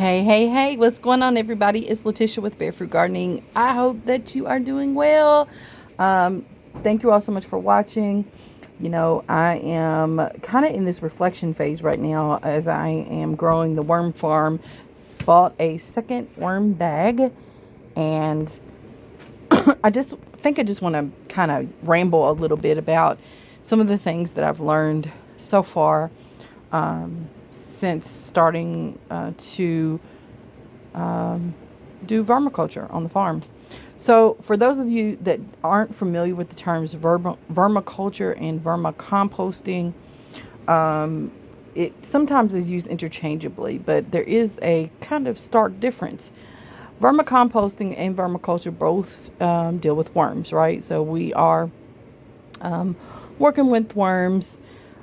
Hey, what's going on, everybody? It's Letitia with Barefoot Gardening. I hope that you are doing well. Um, Thank you all so much for watching. I am kind of in this reflection phase right now as I am growing the worm farm. Bought a second worm bag, and I just want to kind of ramble a little bit about some of the things that I've learned so far since starting to do vermiculture on the farm. So, for those of you that aren't familiar with the terms vermiculture and vermicomposting, it sometimes is used interchangeably, but there is a kind of stark difference. Vermicomposting and vermiculture both deal with worms, right? So, we are working with worms,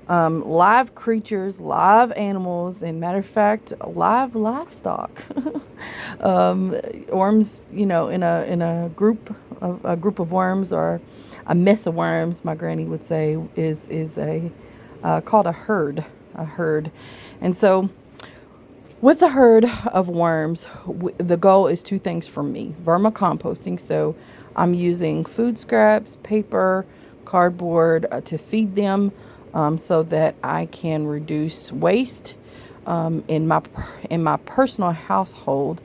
live creatures, live animals, and matter of fact, live livestock. Worms, in a group of worms, or a mess of worms, my granny would say, is a called a herd, and so. With a herd of worms, the goal is two things for me. Vermicomposting, so I'm using food scraps, paper, cardboard to feed them, so that I can reduce waste in my personal household.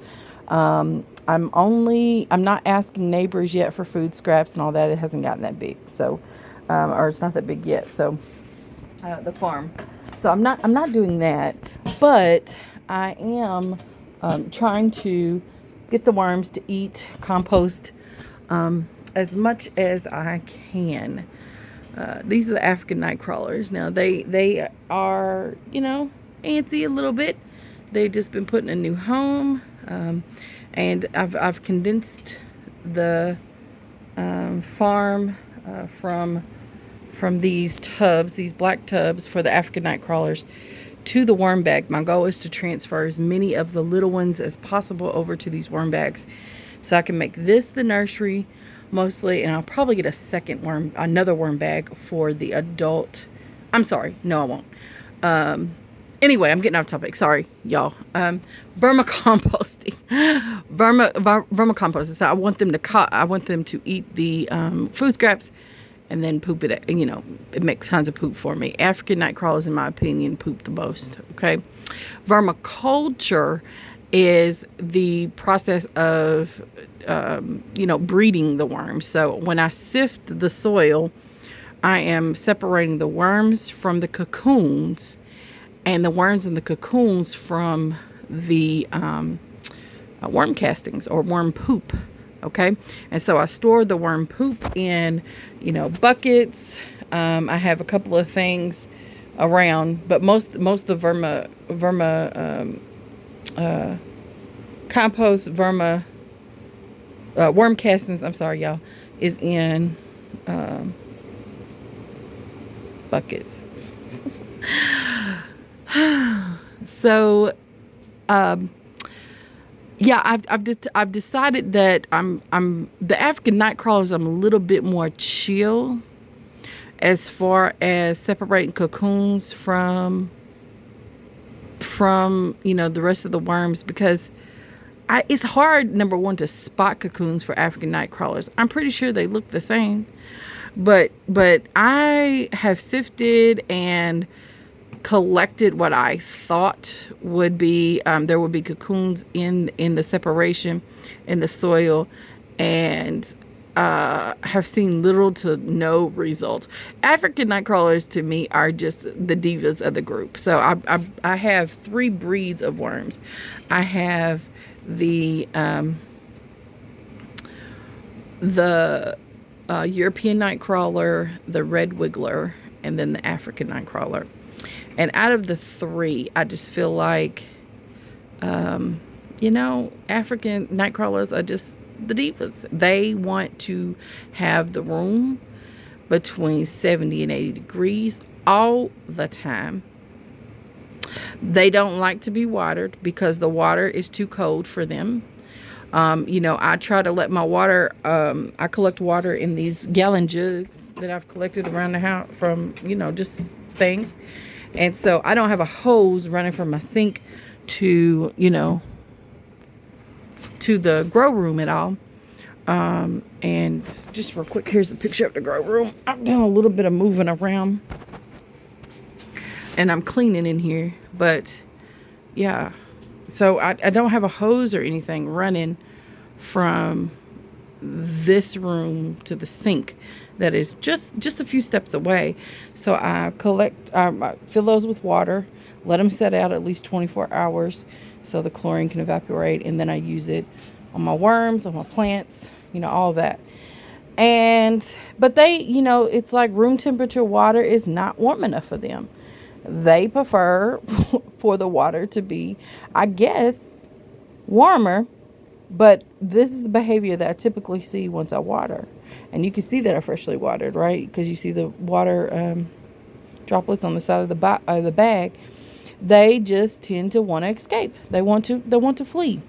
I'm not asking neighbors yet for food scraps and all that. It hasn't gotten that big, so or it's not that big yet. So the farm. So I'm not doing that, but I am trying to get the worms to eat compost as much as I can. These are the African night crawlers. Now they are antsy a little bit. They've just been put in a new home, and I've condensed the farm from these tubs, these black tubs for the African night crawlers, to the worm bag. My goal is to transfer as many of the little ones as possible over to these worm bags, so I can make this the nursery mostly, and I'll probably get another worm bag for the adult. I'm sorry, no, I won't. Anyway, I'm getting off topic. Sorry, y'all. Vermicomposting, vermicomposting. So I want them to eat the food scraps and then poop it. It makes tons of poop for me. African night crawlers, in my opinion, poop the most. Okay, vermiculture is the process of breeding the worms. So when I sift the soil, I am separating the worms from the cocoons, and the worms in the cocoons from the worm castings or worm poop. Okay, and so I store the worm poop in buckets. I have a couple of things around, but most of the compost worm castings, I'm sorry, y'all, is in buckets. So, yeah, I've decided that I'm the African night crawlers. I'm a little bit more chill as far as separating cocoons from the rest of the worms, because it's hard, number one, to spot cocoons for African night crawlers. I'm pretty sure they look the same, but I have sifted and collected what I thought would be there would be cocoons in the separation in the soil, and have seen little to no results. African night crawlers to me are just the divas of the group. So I have three breeds of worms. I have the European night crawler, the red wiggler, and then the African night crawler. And out of the three, I just feel like, African night crawlers are just the divas. They want to have the room between 70 and 80 degrees all the time. They don't like to be watered because the water is too cold for them. I try to let my water, I collect water in these gallon jugs that I've collected around the house from, just things. And so I don't have a hose running from my sink to, to the grow room at all. And just real quick, here's a picture of the grow room. I've done a little bit of moving around, and I'm cleaning in here, but yeah. So I don't have a hose or anything running from this room to the sink that is just a few steps away. So I fill those with water, let them set out at least 24 hours so the chlorine can evaporate, and then I use it on my worms, on my plants, all of that. But they, it's like room temperature water is not warm enough for them. They prefer for the water to be, I guess, warmer. But this is the behavior that I typically see once I water. And you can see that I freshly watered, right? Because you see the water droplets on the side of the bag. They just tend to want to escape. They want to flee.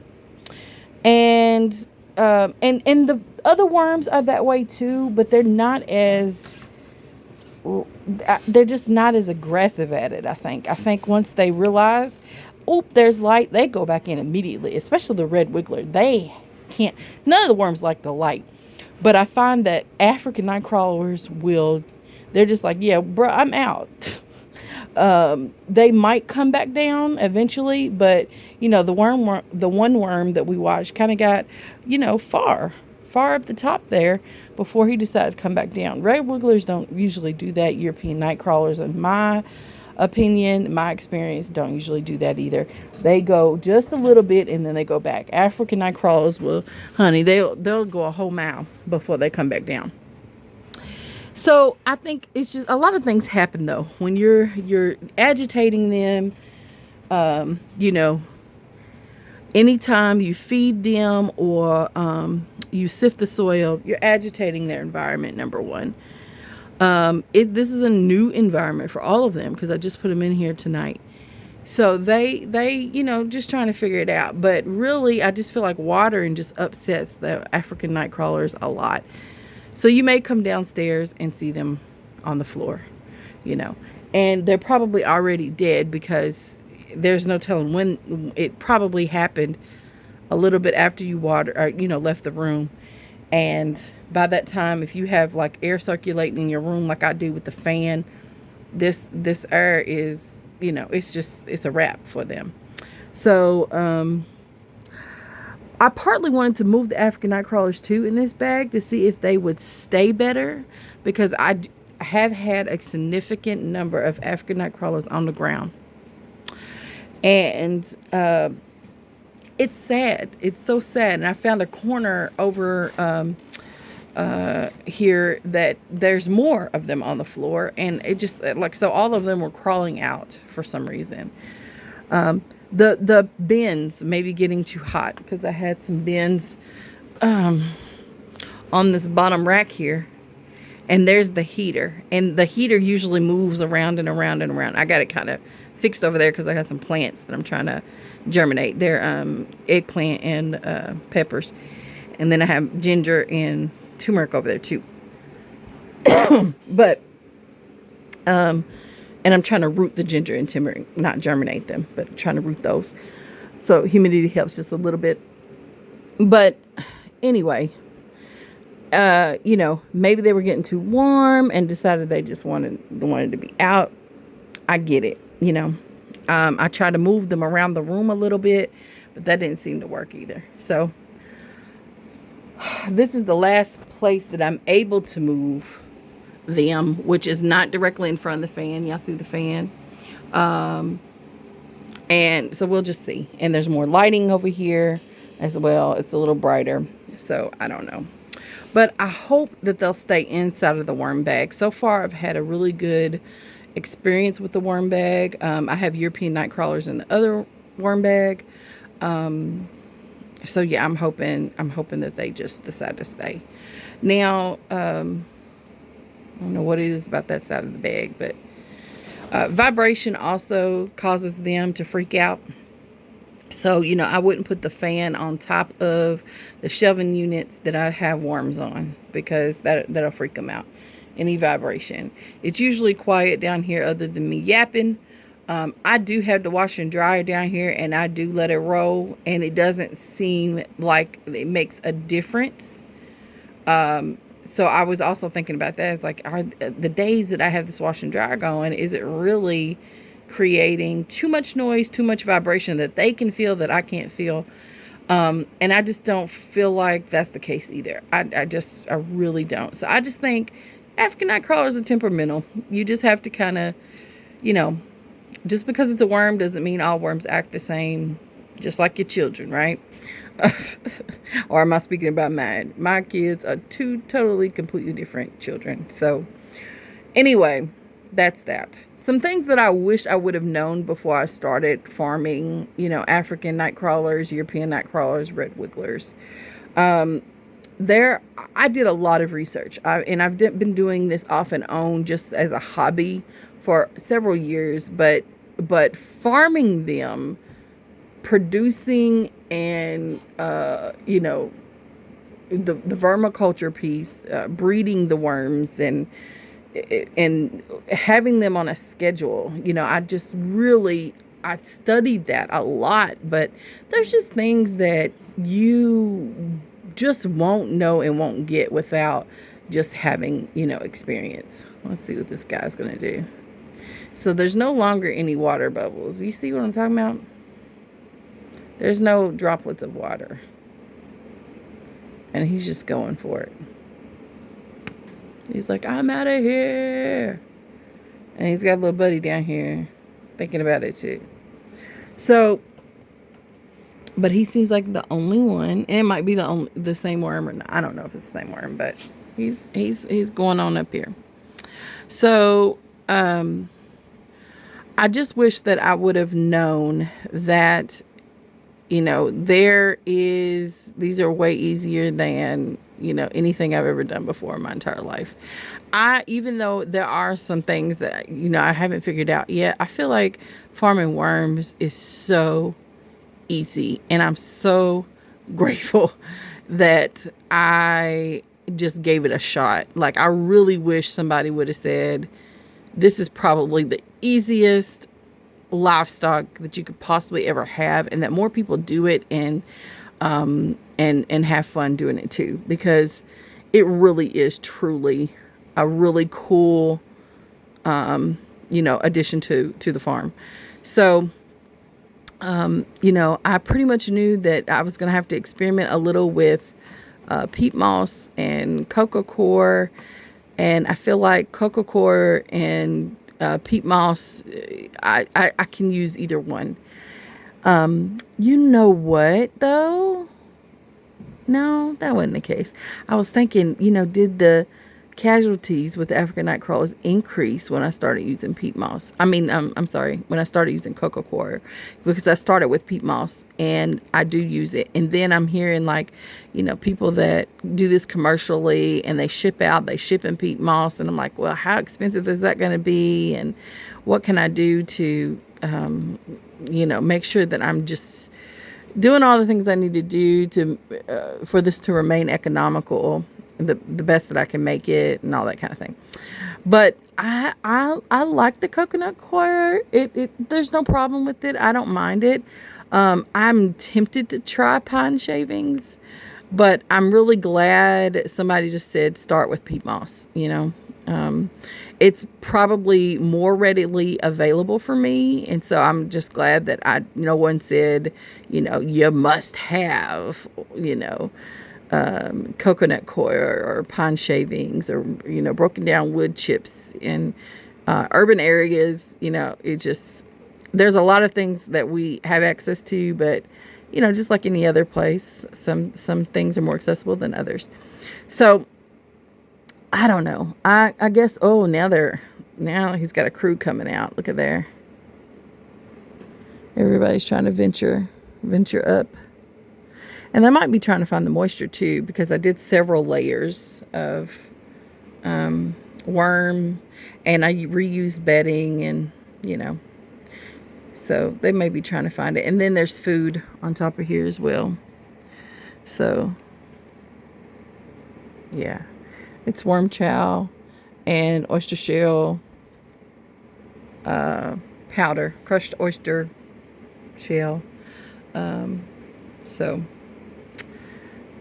And the other worms are that way too, but they're just not as aggressive at it, I think. I think once they realize, there's light, they go back in immediately, especially the red wiggler. They can't, none of the worms like the light. But I find that African night crawlers they're just like, yeah, bro, I'm out. They might come back down eventually, but the one worm that we watched kind of got, far up the top there before he decided to come back down. Red wigglers don't usually do that. European night crawlers, in my opinion, my experience, don't usually do that either. They go just a little bit and then they go back. African night crawlers will, honey, they'll go a whole mile before they come back down. So I think it's just a lot of things happen though when you're agitating them. Anytime you feed them or you sift the soil, you're agitating their environment, number one. This is a new environment for all of them because I just put them in here tonight. So they just trying to figure it out. But really, I just feel like watering just upsets the African night crawlers a lot. So you may come downstairs and see them on the floor, and they're probably already dead because there's no telling when. It probably happened a little bit after you left the room. And by that time, if you have like air circulating in your room like I do with the fan, this air is, it's a wrap for them. So I partly wanted to move the African night crawlers too in this bag to see if they would stay better, because I have had a significant number of African night crawlers on the ground. And it's sad. It's so sad. And I found a corner over here that there's more of them on the floor. And it just so all of them were crawling out for some reason. The bins may be getting too hot because I had some bins on this bottom rack here. And there's the heater. And the heater usually moves around and around and around. I got it kind of fixed over there because I got some plants that I'm trying to germinate. They're eggplant and peppers. And then I have ginger and turmeric over there too. But and I'm trying to root the ginger and turmeric, not germinate them, but trying to root those. So humidity helps just a little bit. But anyway, maybe they were getting too warm and decided they just wanted to be out. I get it, I tried to move them around the room a little bit, but that didn't seem to work either. So this is the last place that I'm able to move them, which is not directly in front of the fan. Y'all see the fan? And so we'll just see. And there's more lighting over here as well. It's a little brighter. So I don't know. But I hope that they'll stay inside of the worm bag. So far, I've had a really good experience with the worm bag. I have European night crawlers in the other worm bag. So yeah, I'm hoping that they just decide to stay. Now, I don't know what it is about that side of the bag, but vibration also causes them to freak out. So, I wouldn't put the fan on top of the shelving units that I have worms on, because that'll freak them out. Any vibration. It's usually quiet down here other than me yapping. I do have the washer and dryer down here, and I do let it roll, and it doesn't seem like it makes a difference. So I was also thinking about that. It's like, are the days that I have this wash and dryer going, is it really creating too much noise, too much vibration that they can feel that I can't feel? And I just don't feel like that's the case either. I really don't. So I just think African night crawlers are temperamental. You just have to kind of, you know, just because it's a worm doesn't mean all worms act the same, just like your children, right? Or am I speaking about mine? My kids are two totally, completely different children. So anyway, that's that. Some things that I wish I would have known before I started farming, African night crawlers, European night crawlers, red wigglers. I did a lot of research, and I've been doing this off and on just as a hobby for several years, but farming them, producing, and the vermiculture piece, breeding the worms, and having them on a schedule. I studied that a lot, but there's just things that you just won't know and won't get without just having, experience. Let's see what this guy's going to do. So there's no longer any water bubbles. You see what I'm talking about? There's no droplets of water. And he's just going for it. He's like, I'm out of here. And he's got a little buddy down here thinking about it too. So, but he seems like the only one. And it might be the same worm or not. I don't know if it's the same worm, but he's going on up here. So, I just wish that I would have known that, these are way easier than, anything I've ever done before in my entire life. Even though there are some things that, I haven't figured out yet, I feel like farming worms is so easy. And I'm so grateful that I just gave it a shot. Like, I really wish somebody would have said, this is probably the easiest livestock that you could possibly ever have, and that more people do it and have fun doing it too, because it really is truly a really cool addition to the farm. So I pretty much knew that I was going to have to experiment a little with peat moss and coco coir, and I feel like coco coir and peat moss, I can use either one. You know what, though? No, that wasn't the case. I was thinking, did the casualties with the African night crawlers increase when I started using peat moss? I'm sorry, when I started using coco coir, because I started with peat moss and I do use it. And then I'm hearing people that do this commercially and they ship in peat moss. And I'm like, well, how expensive is that going to be? And what can I do to, make sure that I'm just doing all the things I need to do to, for this to remain economical, the best that I can make it, and all that kind of thing. But I like the coconut coir. There's no problem with it. I don't mind it. I'm tempted to try pine shavings, but I'm really glad somebody just said start with peat moss. It's probably more readily available for me, and so I'm just glad that no one said, you must have, coconut coir or pine shavings or, broken down wood chips in urban areas. There's a lot of things that we have access to, but, just like any other place, some things are more accessible than others. So I don't know. I guess, now he's got a crew coming out. Look at there. Everybody's trying to venture up. And they might be trying to find the moisture too, because I did several layers of worm, and I reused bedding, and so they may be trying to find it. And then there's food on top of here as well. So yeah, it's worm chow and oyster shell powder, crushed oyster shell. So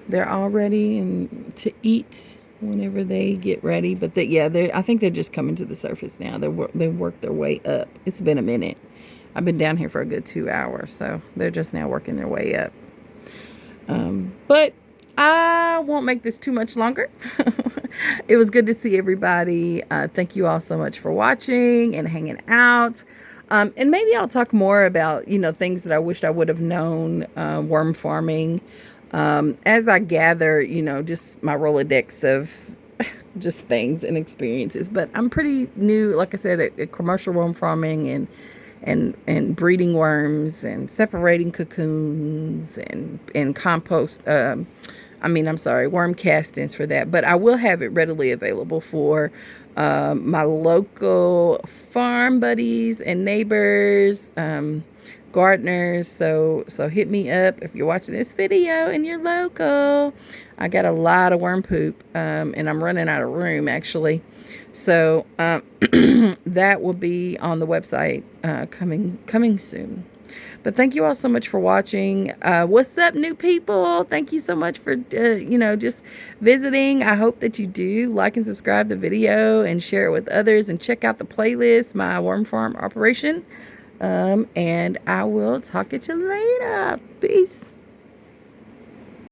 they're all ready and to eat whenever they get ready. But I think they're just coming to the surface now. They worked their way up. It's been a minute. I've been down here for a good 2 hours, so they're just now working their way up. But I won't make this too much longer. It was good to see everybody. Thank you all so much for watching and hanging out. And maybe I'll talk more about, things that I wished I would have known, worm farming, as I gather, just my Rolodex of just things and experiences. But I'm pretty new, like I said, at commercial worm farming and breeding worms and separating cocoons and compost. Worm castings for that. But I will have it readily available for my local farm buddies and neighbors, gardeners. So hit me up if you're watching this video and you're local. I got a lot of worm poop, and I'm running out of room actually. So that will be on the website coming soon. But thank you all so much for watching. What's up, new people? Thank you so much for, just visiting. I hope that you do like and subscribe the video and share it with others and check out the playlist, my worm farm operation. And I will talk at you later. Peace.